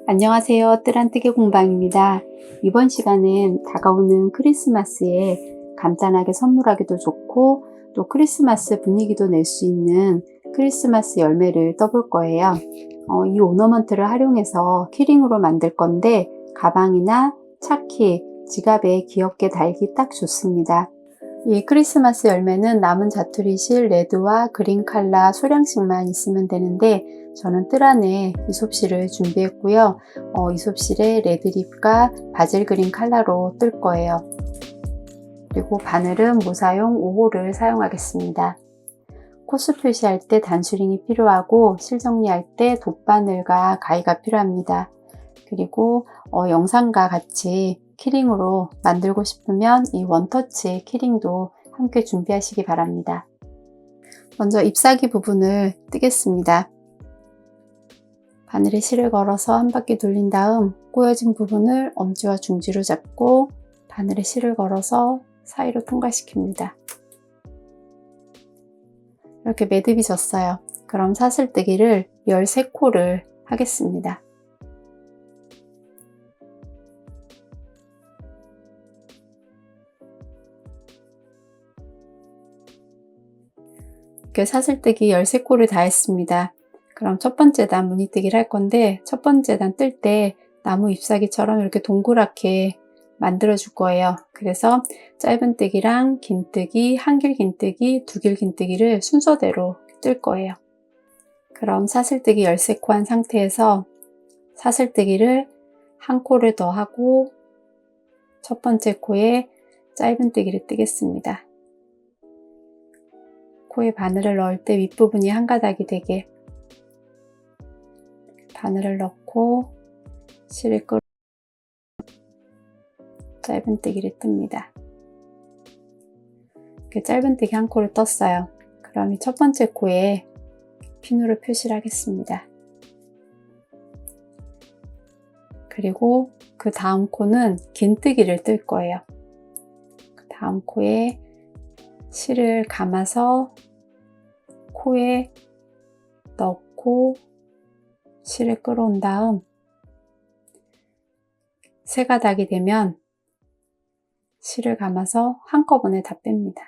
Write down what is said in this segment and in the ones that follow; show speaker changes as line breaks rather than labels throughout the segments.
안녕하세요. 뜰한뜨기 공방입니다. 이번 시간은 다가오는 크리스마스에 간단하게 선물하기도 좋고 또 크리스마스 분위기도 낼 수 있는 크리스마스 열매를 떠볼 거예요. 이 오너먼트를 활용해서 키링으로 만들 건데 가방이나 차키, 지갑에 귀엽게 달기 딱 좋습니다. 이 크리스마스 열매는 남은 자투리실 레드와 그린 컬러 소량씩만 있으면 되는데 저는 뜰 안에 이솝실을 준비했고요. 이솝실에 레드립과 바질 그린 컬러로 뜰 거예요. 그리고 바늘은 무사용 5호를 사용하겠습니다. 코스 표시할 때 단수링이 필요하고 실 정리할 때 돗바늘과 가위가 필요합니다. 그리고 영상과 같이 키링으로 만들고 싶으면 이 원터치 키링도 함께 준비하시기 바랍니다. 먼저 잎사귀 부분을 뜨겠습니다. 바늘에 실을 걸어서 한 바퀴 돌린 다음 꼬여진 부분을 엄지와 중지로 잡고 바늘에 실을 걸어서 사이로 통과시킵니다. 이렇게 매듭이 졌어요. 그럼 사슬뜨기를 13코를 하겠습니다. 이렇게 사슬뜨기 13코를 다 했습니다. 그럼 첫 번째 단 무늬뜨기를 할 건데 첫 번째 단 뜰 때 나무 잎사귀처럼 이렇게 동그랗게 만들어 줄 거예요. 그래서 짧은 뜨기랑 긴뜨기, 한길 긴뜨기, 두길 긴뜨기를 순서대로 뜰 거예요. 그럼 사슬뜨기 13코 한 상태에서 사슬뜨기를 한 코를 더 하고 첫 번째 코에 짧은 뜨기를 뜨겠습니다. 코에 바늘을 넣을 때 윗부분이 한 가닥이 되게 바늘을 넣고 실을 끌어 짧은 뜨기를 뜹니다. 이렇게 짧은 뜨기 한 코를 떴어요. 그럼 이 첫 번째 코에 핀으로 표시를 하겠습니다. 그리고 그 다음 코는 긴뜨기를 뜰 거예요. 그 다음 코에 실을 감아서 코에 넣고 실을 끌어온 다음 세 가닥이 되면 실을 감아서 한꺼번에 다 뺍니다.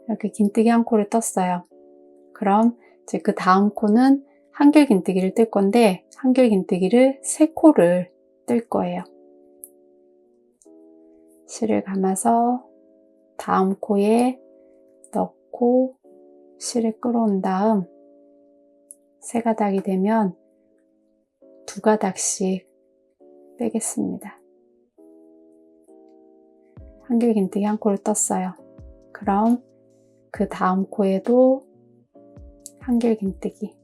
이렇게 긴뜨기 한 코를 떴어요. 그럼 이제 그 다음 코는 한길 긴뜨기를 뜰 건데 한길 긴뜨기를 3코를 뜰 거예요. 실을 감아서 다음 코에 넣고 실을 끌어온 다음 세 가닥이 되면 2가닥씩 빼겠습니다. 한길 긴뜨기 한 코를 떴어요. 그럼 그 다음 코에도 한길 긴뜨기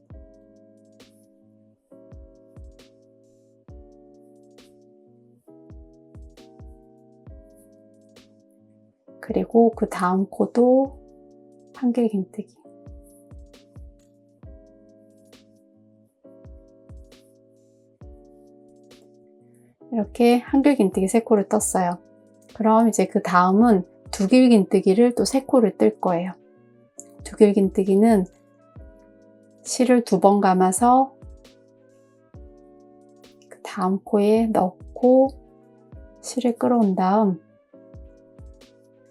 그리고 그 다음 코도 한길 긴뜨기 이렇게 한길 긴뜨기 3코를 떴어요. 그럼 이제 그 다음은 두길 긴뜨기를 또 3코를 뜰 거예요. 두길 긴뜨기는 실을 2번 감아서 그 다음 코에 넣고 실을 끌어온 다음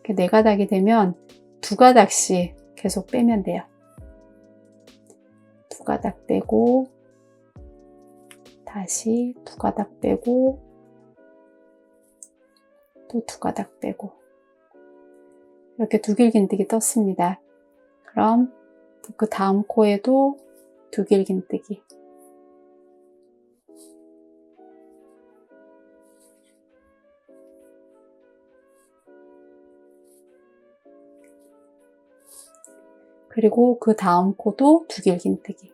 이렇게 4가닥이 되면 2가닥씩 계속 빼면 돼요. 2가닥 빼고 다시 2가닥 빼고 또 2가닥 빼고 이렇게 두길 긴뜨기 떴습니다. 그럼 그 다음 코에도 두길 긴뜨기 그리고 그 다음 코도 두길 긴뜨기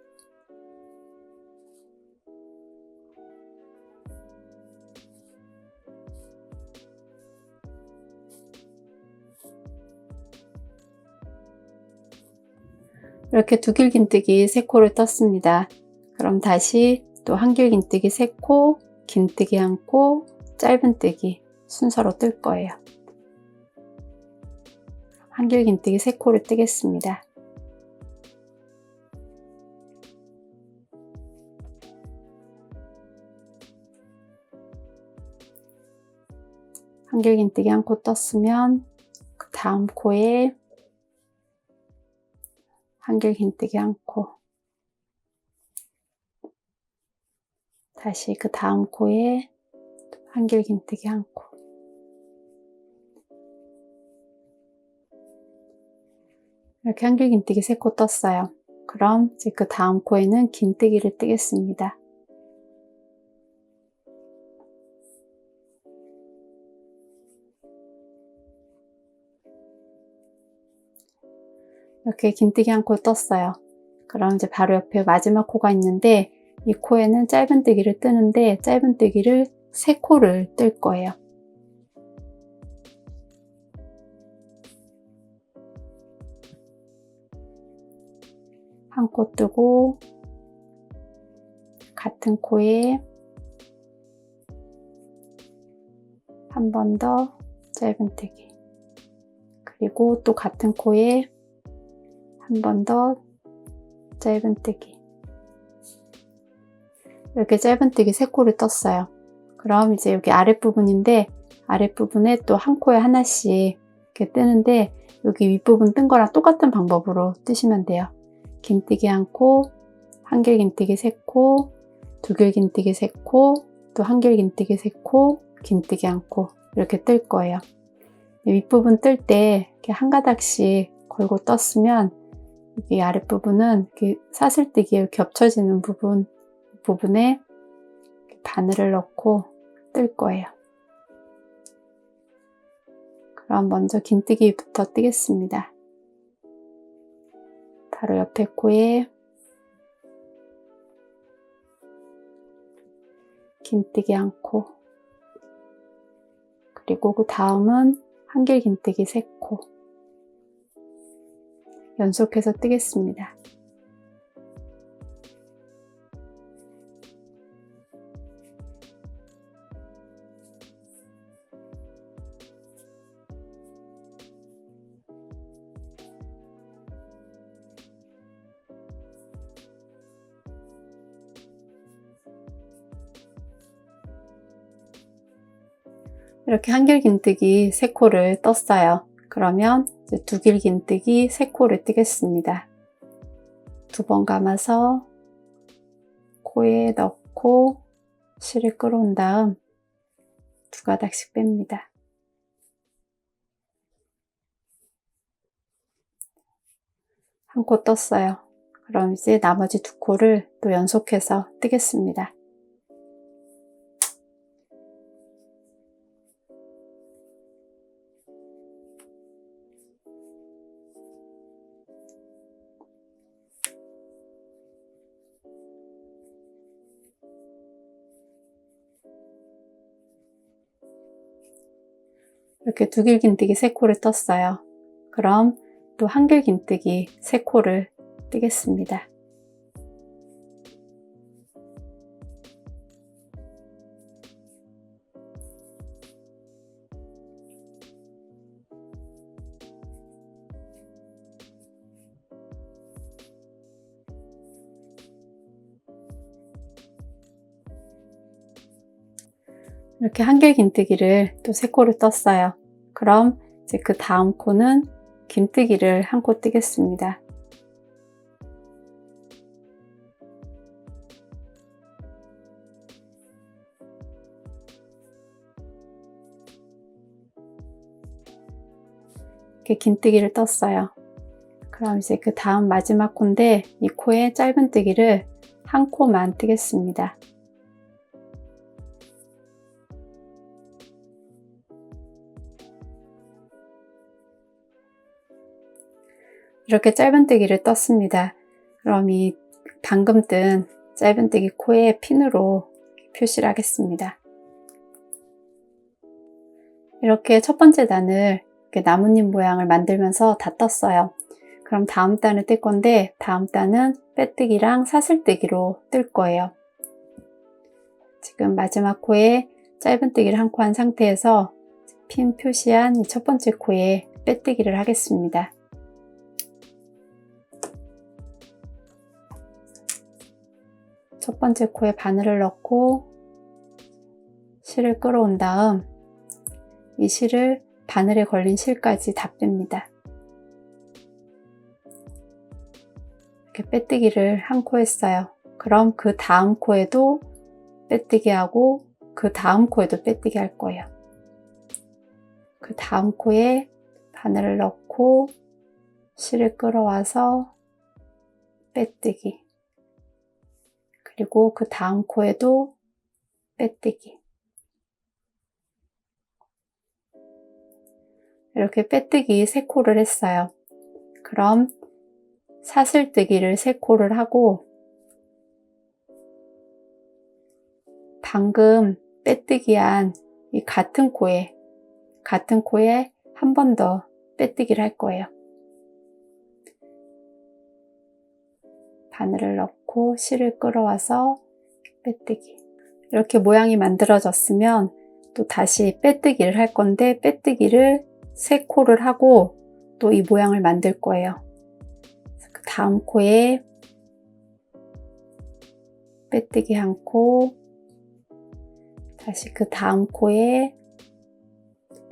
이렇게 두길 긴뜨기 3코를 떴습니다. 그럼 다시 또 한길 긴뜨기 3코, 긴뜨기 1코, 짧은 뜨기 순서로 뜰 거예요. 한길 긴뜨기 3코를 뜨겠습니다. 한길긴뜨기 한 코 떴으면 그 다음 코에 한길긴뜨기 한 코, 다시 그 다음 코에 한길긴뜨기 한 코. 이렇게 한길긴뜨기 3코 떴어요. 그럼 이제 그 다음 코에는 긴뜨기를 뜨겠습니다. 이렇게 긴뜨기 한 코 떴어요. 그럼 이제 바로 옆에 마지막 코가 있는데 이 코에는 짧은뜨기를 뜨는데 짧은뜨기를 3코를 뜰 거예요. 한 코 뜨고 같은 코에 한 번 더 짧은뜨기, 그리고 또 같은 코에 한 번 더 짧은뜨기. 이렇게 짧은뜨기 3코를 떴어요. 그럼 이제 여기 아랫부분인데 아랫부분에 또 한 코에 하나씩 이렇게 뜨는데 여기 윗부분 뜬 거랑 똑같은 방법으로 뜨시면 돼요. 긴뜨기 한 코, 한길긴뜨기 3코, 두길긴뜨기 3코, 또 한길긴뜨기 3코, 긴뜨기 한 코 이렇게 뜰 거예요. 윗부분 뜰 때 이렇게 한 가닥씩 걸고 떴으면 여기 아랫부분은 이렇게 사슬뜨기에 겹쳐지는 부분에 바늘을 넣고 뜰 거예요. 그럼 먼저 긴뜨기부터 뜨겠습니다. 바로 옆에 코에 긴뜨기 한 코, 그리고 그 다음은 한길긴뜨기 3코 연속해서 뜨겠습니다. 이렇게 한길긴뜨기 3코를 떴어요. 그러면 이제 두길긴뜨기 3코를 뜨겠습니다. 2번 감아서 코에 넣고 실을 끌어온 다음 2가닥씩 뺍니다. 한 코 떴어요. 그럼 이제 나머지 2코를 또 연속해서 뜨겠습니다. 이렇게 두길긴뜨기 3코를 떴어요. 그럼 또 한길긴뜨기 3코를 뜨겠습니다. 이렇게 한길긴뜨기를 또 3코를 떴어요. 그럼 이제 그 다음 코는 긴뜨기를 한 코 뜨겠습니다. 이렇게 긴뜨기를 떴어요. 그럼 이제 그 다음 마지막 코인데 이 코에 짧은뜨기를 한 코만 뜨겠습니다. 이렇게 짧은뜨기를 떴습니다. 그럼 이 방금 뜬 짧은뜨기 코에 핀으로 표시를 하겠습니다. 이렇게 첫 번째 단을 이렇게 나뭇잎 모양을 만들면서 다 떴어요. 그럼 다음 단을 뜰 건데 다음 단은 빼뜨기랑 사슬뜨기로 뜰 거예요. 지금 마지막 코에 짧은뜨기를 한 코 한 상태에서 핀 표시한 이 첫 번째 코에 빼뜨기를 하겠습니다. 첫 번째 코에 바늘을 넣고 실을 끌어온 다음 이 실을 바늘에 걸린 실까지 다 뺍니다. 이렇게 빼뜨기를 한 코 했어요. 그럼 그 다음 코에도 빼뜨기 하고 그 다음 코에도 빼뜨기 할 거예요. 그 다음 코에 바늘을 넣고 실을 끌어와서 빼뜨기, 그리고 그 다음 코에도 빼뜨기. 이렇게 빼뜨기 3코를 했어요. 그럼 사슬뜨기를 3코를 하고 방금 빼뜨기한 이 같은 코에 한 번 더 빼뜨기를 할 거예요. 바늘을 넣고 실을 끌어와서 빼뜨기. 이렇게 모양이 만들어졌으면 또 다시 빼뜨기를 할 건데 빼뜨기를 3코를 하고 또 이 모양을 만들 거예요. 그 다음 코에 빼뜨기 1코, 다시 그 다음 코에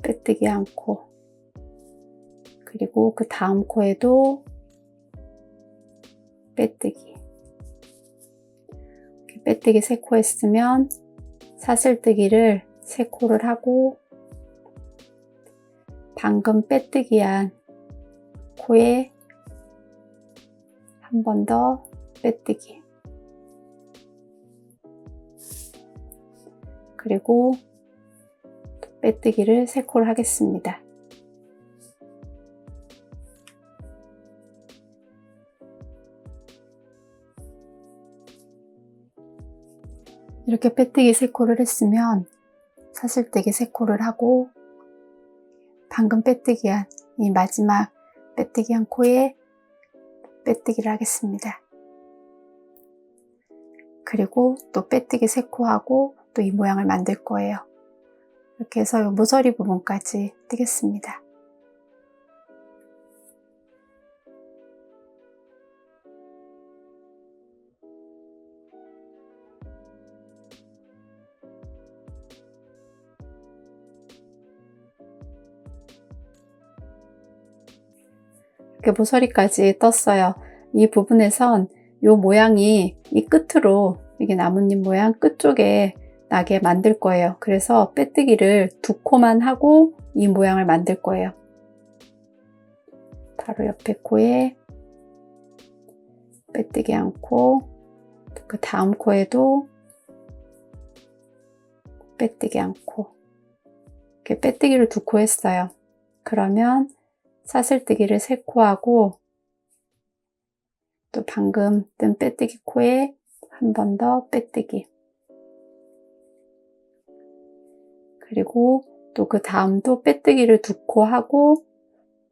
빼뜨기 1코, 그리고 그 다음 코에도 빼뜨기. 빼뜨기 3코 했으면 사슬뜨기를 3코를 하고 방금 빼뜨기한 코에 한 번 더 빼뜨기, 그리고 빼뜨기를 3코를 하겠습니다. 이렇게 빼뜨기 3코를 했으면 사슬뜨기 3코를 하고 방금 빼뜨기한 이 마지막 빼뜨기한 코에 빼뜨기를 하겠습니다. 그리고 또 빼뜨기 3코 하고 또 이 모양을 만들 거예요. 이렇게 해서 이 모서리 부분까지 뜨겠습니다. 이렇게 모서리까지 떴어요. 이 부분에선 이 모양이 이 끝으로 이게 나뭇잎 모양 끝쪽에 나게 만들 거예요. 그래서 빼뜨기를 2코만 하고 이 모양을 만들 거예요. 바로 옆에 코에 빼뜨기 1코, 그 다음 코에도 빼뜨기 1코. 이렇게 빼뜨기를 2코 했어요. 그러면 사슬뜨기를 3코 하고 또 방금 뜬 빼뜨기 코에 한 번 더 빼뜨기, 그리고 또 그 다음도 빼뜨기를 2코 하고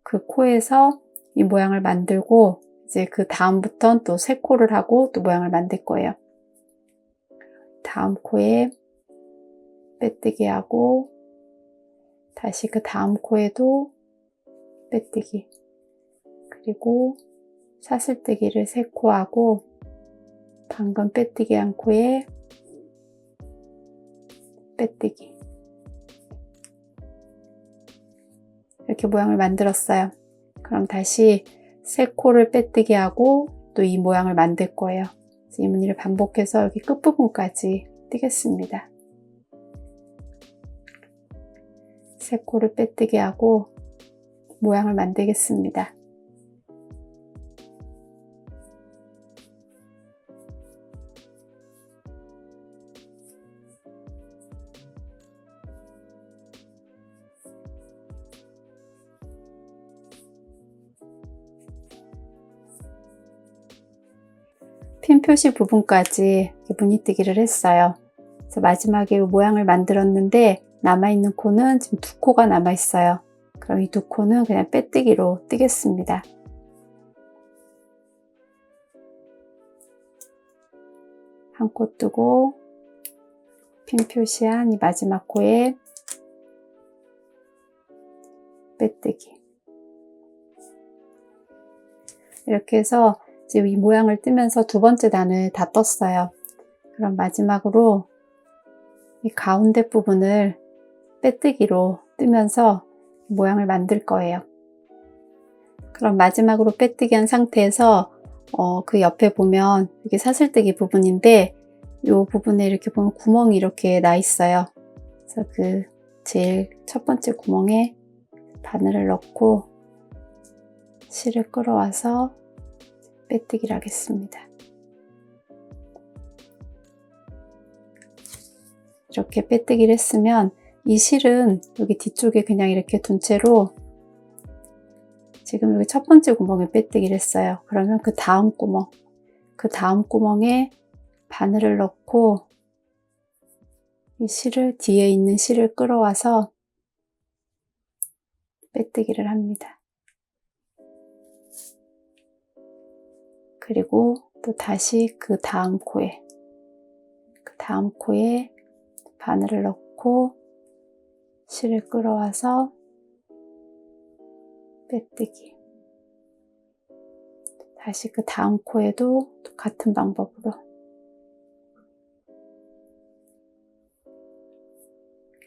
그 코에서 이 모양을 만들고 이제 그 다음부터는 또 3코를 하고 또 모양을 만들 거예요. 다음 코에 빼뜨기 하고 다시 그 다음 코에도 빼뜨기, 그리고 사슬뜨기를 3코 하고 방금 빼뜨기 1코에 빼뜨기. 이렇게 모양을 만들었어요. 그럼 다시 3코를 빼뜨기 하고 또 이 모양을 만들 거예요. 이 무늬를 반복해서 여기 끝부분까지 뜨겠습니다. 3코를 빼뜨기 하고 모양을 만들겠습니다. 핀 표시 부분까지 무늬뜨기를 했어요. 그래서 마지막에 이 모양을 만들었는데 남아있는 코는 지금 2코가 남아있어요. 그럼 이 2코는 그냥 빼뜨기로 뜨겠습니다. 한 코 뜨고 핀 표시한 이 마지막 코에 빼뜨기. 이렇게 해서 지금 이 모양을 뜨면서 2번째 단을 다 떴어요. 그럼 마지막으로 이 가운데 부분을 빼뜨기로 뜨면서 모양을 만들 거예요. 그럼 마지막으로 빼뜨기 한 상태에서 그 옆에 보면 이게 사슬뜨기 부분인데 이 부분에 이렇게 보면 구멍이 이렇게 나 있어요. 그래서 그 제일 첫 번째 구멍에 바늘을 넣고 실을 끌어와서 빼뜨기를 하겠습니다. 이렇게 빼뜨기를 했으면 이 실은 여기 뒤쪽에 그냥 이렇게 둔 채로 지금 여기 첫 번째 구멍에 빼뜨기를 했어요. 그러면 그 다음 구멍에 바늘을 넣고 이 실을 뒤에 있는 실을 끌어와서 빼뜨기를 합니다. 그리고 또 다시 그 다음 코에 바늘을 넣고 실을 끌어와서 빼뜨기. 다시 그 다음 코에도 같은 방법으로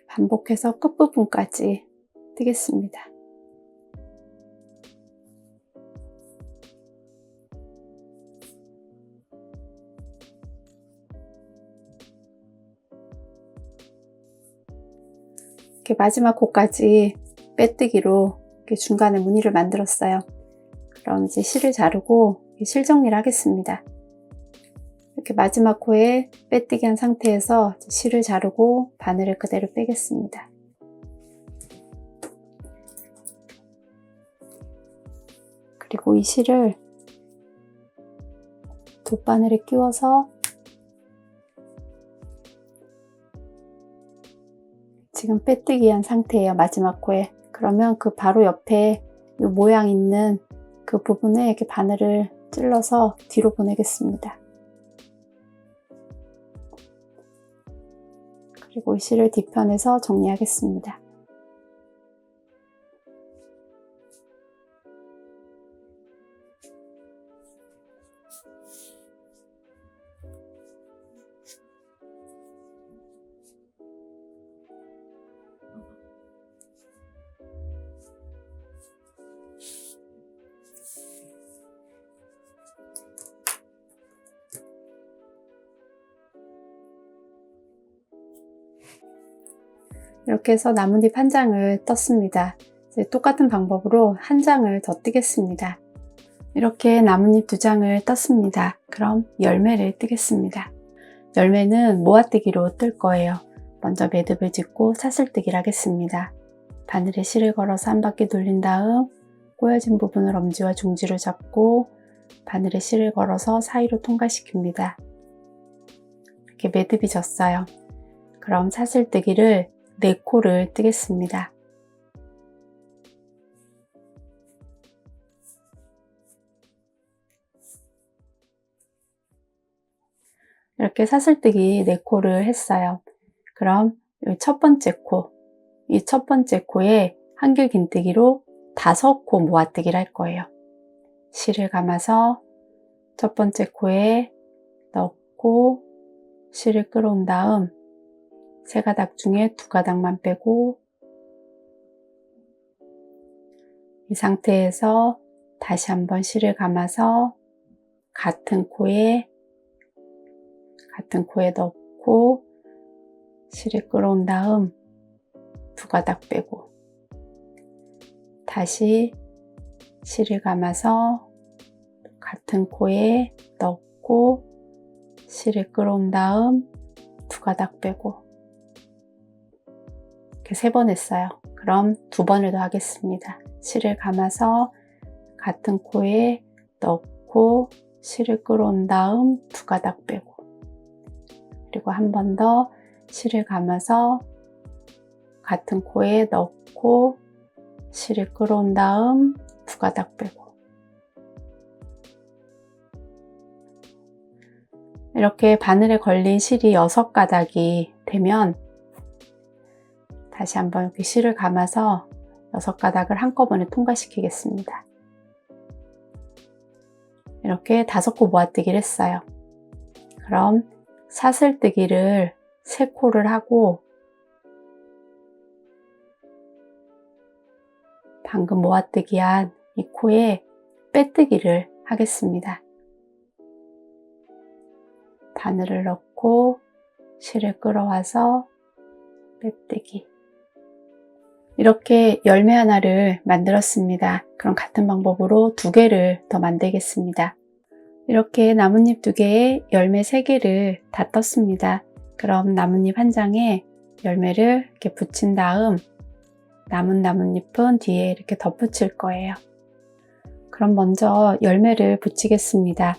반복해서 끝부분까지 뜨겠습니다. 이렇게 마지막 코까지 빼뜨기로 이렇게 중간에 무늬를 만들었어요. 그럼 이제 실을 자르고 실 정리를 하겠습니다. 이렇게 마지막 코에 빼뜨기 한 상태에서 실을 자르고 바늘을 그대로 빼겠습니다. 그리고 이 실을 돗바늘에 끼워서 지금 빼뜨기 한 상태예요. 마지막 코에. 그러면 그 바로 옆에 이 모양 있는 그 부분에 이렇게 바늘을 찔러서 뒤로 보내겠습니다. 그리고 이 실을 뒤편에서 정리하겠습니다. 이렇게 해서 나뭇잎 한 장을 떴습니다. 이제 똑같은 방법으로 한 장을 더 뜨겠습니다. 이렇게 나뭇잎 두 장을 떴습니다. 그럼 열매를 뜨겠습니다. 열매는 모아뜨기로 뜰 거예요. 먼저 매듭을 짓고 사슬뜨기를 하겠습니다. 바늘에 실을 걸어서 한 바퀴 돌린 다음 꼬여진 부분을 엄지와 중지로 잡고 바늘에 실을 걸어서 사이로 통과시킵니다. 이렇게 매듭이 졌어요. 그럼 사슬뜨기를 4코를 뜨겠습니다. 이렇게 사슬뜨기 4코를 했어요. 그럼 첫 번째 코, 이 첫 번째 코에 한길 긴뜨기로 5코 모아뜨기를 할 거예요. 실을 감아서 첫 번째 코에 넣고 실을 끌어온 다음 3가닥 중에 2가닥만 빼고 이 상태에서 다시 한번 실을 감아서 같은 코에 넣고 실을 끌어온 다음 2가닥 빼고 다시 실을 감아서 같은 코에 넣고 실을 끌어온 다음 2가닥 빼고 이렇게 3번 했어요. 그럼 2번을 더 하겠습니다. 실을 감아서 같은 코에 넣고 실을 끌어온 다음 2가닥 빼고 그리고 한 번 더 실을 감아서 같은 코에 넣고 실을 끌어온 다음 2가닥 빼고 이렇게 바늘에 걸린 실이 6가닥이 되면 다시 한번 이렇게 실을 감아서 6가닥을 한꺼번에 통과시키겠습니다. 이렇게 5코 모아뜨기를 했어요. 그럼 사슬뜨기를 3코를 하고 방금 모아뜨기한 이 코에 빼뜨기를 하겠습니다. 바늘을 넣고 실을 끌어와서 빼뜨기. 이렇게 열매 하나를 만들었습니다. 그럼 같은 방법으로 2개를 더 만들겠습니다. 이렇게 나뭇잎 2개에 열매 3개를 다 떴습니다. 그럼 나뭇잎 한 장에 열매를 이렇게 붙인 다음 남은 나뭇잎은 뒤에 이렇게 덧붙일 거예요. 그럼 먼저 열매를 붙이겠습니다.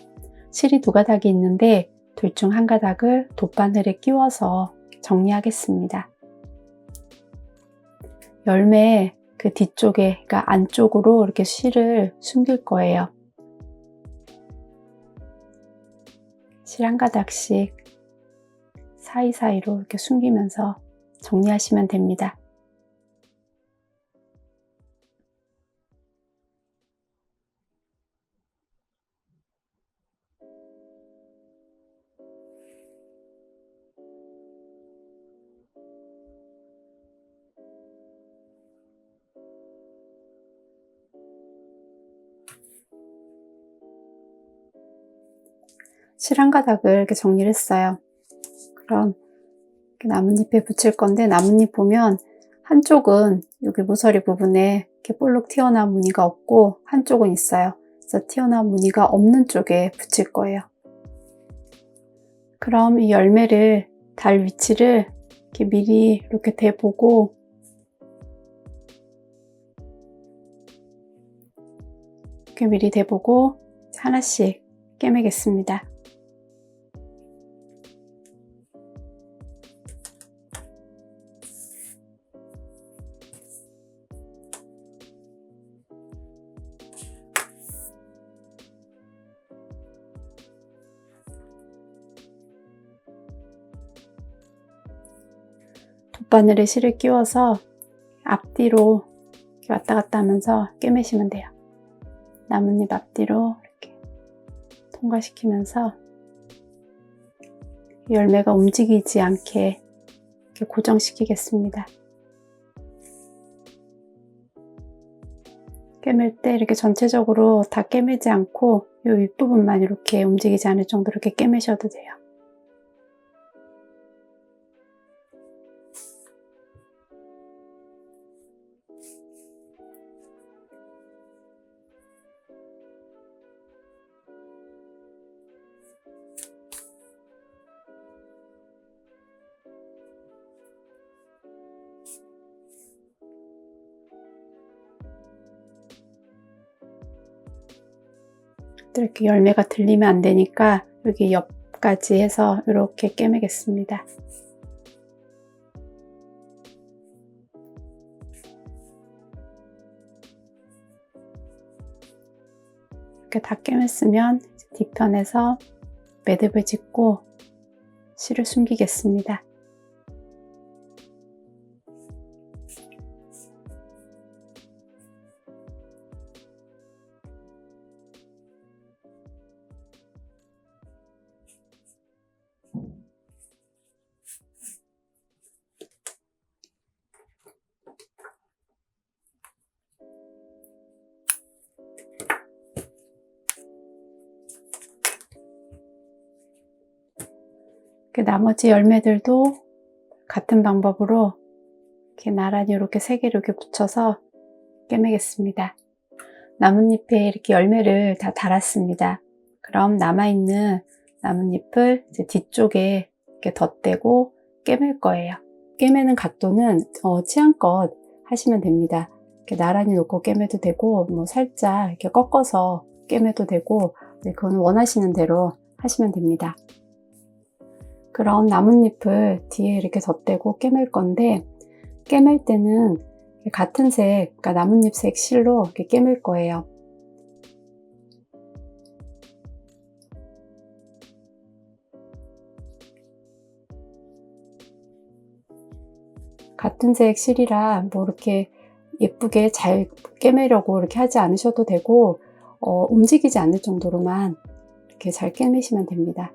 실이 2가닥이 있는데 둘 중 한 가닥을 돗바늘에 끼워서 정리하겠습니다. 열매 그 뒤쪽에, 그러니까 안쪽으로 이렇게 실을 숨길 거예요. 실 한 가닥씩 사이사이로 이렇게 숨기면서 정리하시면 됩니다. 실 한 가닥을 이렇게 정리를 했어요. 그럼 나뭇잎에 붙일 건데, 나뭇잎 보면 한쪽은 여기 모서리 부분에 이렇게 볼록 튀어나온 무늬가 없고 한쪽은 있어요. 그래서 튀어나온 무늬가 없는 쪽에 붙일 거예요. 그럼 이 열매를 달 위치를 이렇게 미리 이렇게 대보고 하나씩 꿰매겠습니다. 돗바늘에 실을 끼워서 앞뒤로 이렇게 왔다 갔다 하면서 꿰매시면 돼요. 나뭇잎 앞뒤로 이렇게 통과시키면서 열매가 움직이지 않게 이렇게 고정시키겠습니다. 꿰맬 때 이렇게 전체적으로 다 꿰매지 않고 이 윗부분만 이렇게 움직이지 않을 정도로 이렇게 꿰매셔도 돼요. 이렇게 열매가 들리면 안 되니까 여기 옆까지 해서 이렇게 꿰매겠습니다. 이렇게 다 꿰맸으면 뒤편에서 매듭을 짓고 실을 숨기겠습니다. 나머지 열매들도 같은 방법으로 이렇게 나란히 이렇게 3개를 이렇게 붙여서 꿰매겠습니다. 나뭇잎에 이렇게 열매를 다 달았습니다. 그럼 남아있는 나뭇잎을 이제 뒤쪽에 이렇게 덧대고 꿰맬 거예요. 꿰매는 각도는 취향껏 하시면 됩니다. 이렇게 나란히 놓고 꿰매도 되고, 뭐 살짝 이렇게 꺾어서 꿰매도 되고, 그건 원하시는 대로 하시면 됩니다. 그럼 나뭇잎을 뒤에 이렇게 덧대고 꿰맬 건데, 꿰맬 때는 같은 색, 그러니까 나뭇잎 색 실로 이렇게 꿰맬 거예요. 같은 색 실이라 뭐 이렇게 예쁘게 잘 꿰매려고 이렇게 하지 않으셔도 되고, 움직이지 않을 정도로만 이렇게 잘 꿰매시면 됩니다.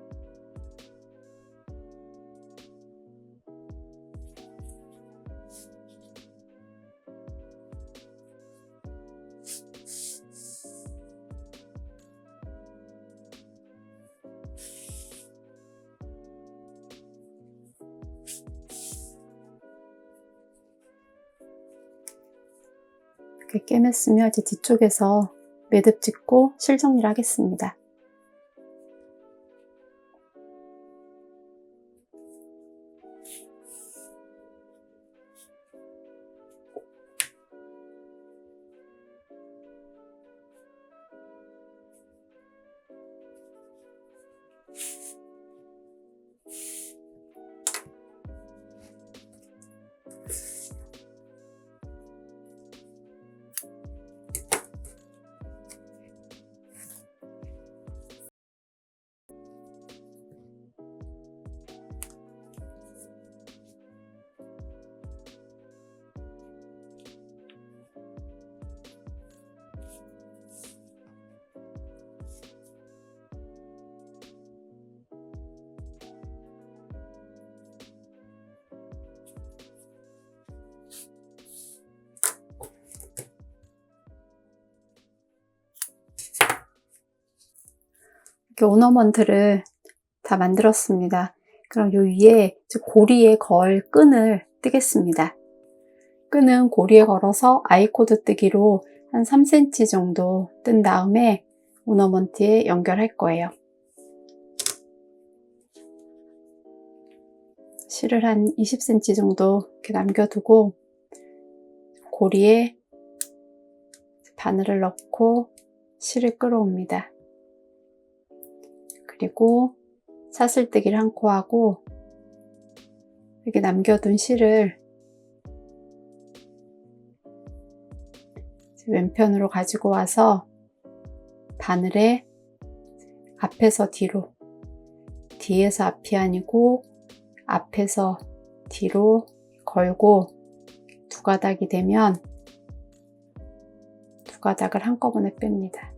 이렇게 꿰맸으면 이제 뒤쪽에서 매듭 짓고 실 정리를 하겠습니다. 이렇게 오너먼트를 다 만들었습니다. 그럼 요 위에 고리에 걸 끈을 뜨겠습니다. 끈은 고리에 걸어서 아이코드 뜨기로 한 3cm 정도 뜬 다음에 오너먼트에 연결할 거예요. 실을 한 20cm 정도 이렇게 남겨두고 고리에 바늘을 넣고 실을 끌어옵니다. 그리고 사슬뜨기를 한 코 하고 이렇게 남겨둔 실을 왼편으로 가지고 와서 바늘에 앞에서 뒤로, 뒤에서 앞이 아니고 앞에서 뒤로 걸고 두 가닥이 되면 두 가닥을 한꺼번에 뺍니다.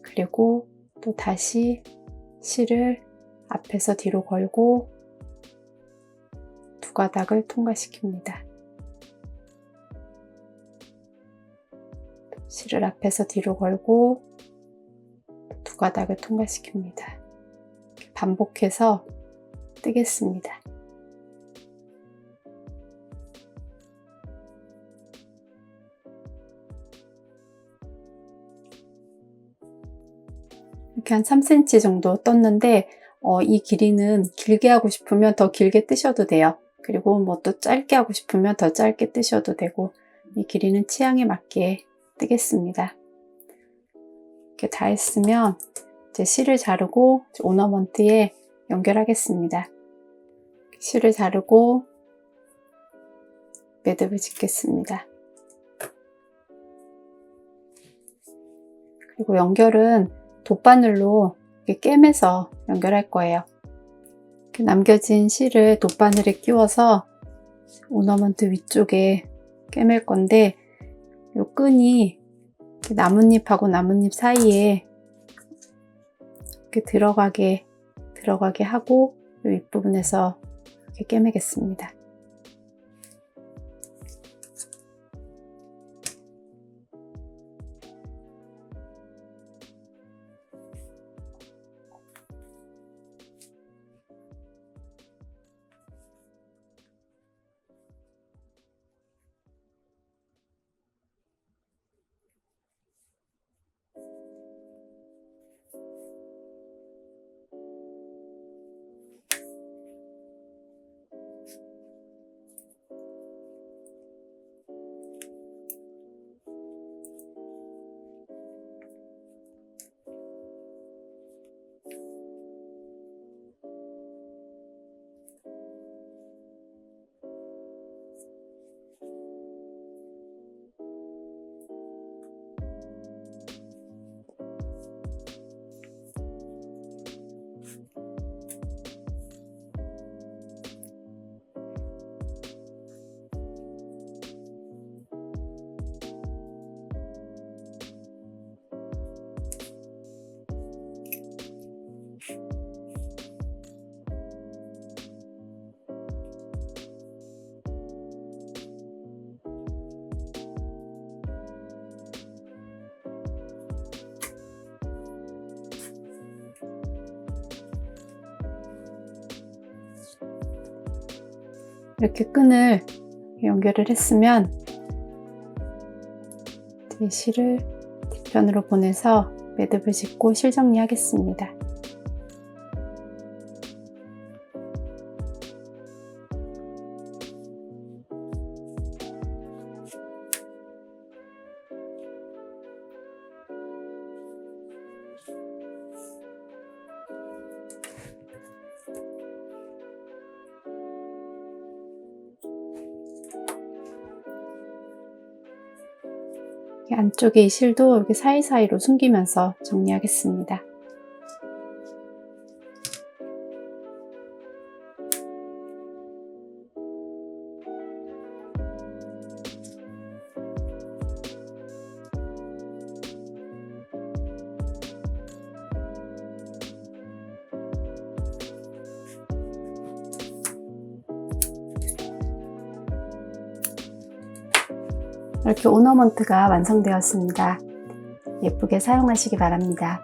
그리고 또 다시 실을 앞에서 뒤로 걸고 두 가닥을 통과시킵니다. 실을 앞에서 뒤로 걸고 두 가닥을 통과시킵니다. 반복해서 뜨겠습니다. 이렇게 한 3cm 정도 떴는데 이 길이는 길게 하고 싶으면 더 길게 뜨셔도 돼요. 그리고 뭐 또 짧게 하고 싶으면 더 짧게 뜨셔도 되고 이 길이는 취향에 맞게 뜨겠습니다. 이렇게 다 했으면 이제 실을 자르고 오너먼트에 연결하겠습니다. 실을 자르고 매듭을 짓겠습니다. 그리고 연결은 돗바늘로 이렇게 꿰매서 연결할 거예요. 이렇게 남겨진 실을 돗바늘에 끼워서 오너먼트 위쪽에 꿰맬 건데 이 끈이 나뭇잎하고 나뭇잎 사이에 이렇게 들어가게 하고 이 윗부분에서 이렇게 꿰매겠습니다. 이렇게 끈을 연결을 했으면 이 실을 뒤편으로 보내서 매듭을 짓고 실 정리하겠습니다. 안쪽에 이 실도 이렇게 사이사이로 숨기면서 정리하겠습니다. 이렇게 오너먼트가 완성되었습니다. 예쁘게 사용하시기 바랍니다.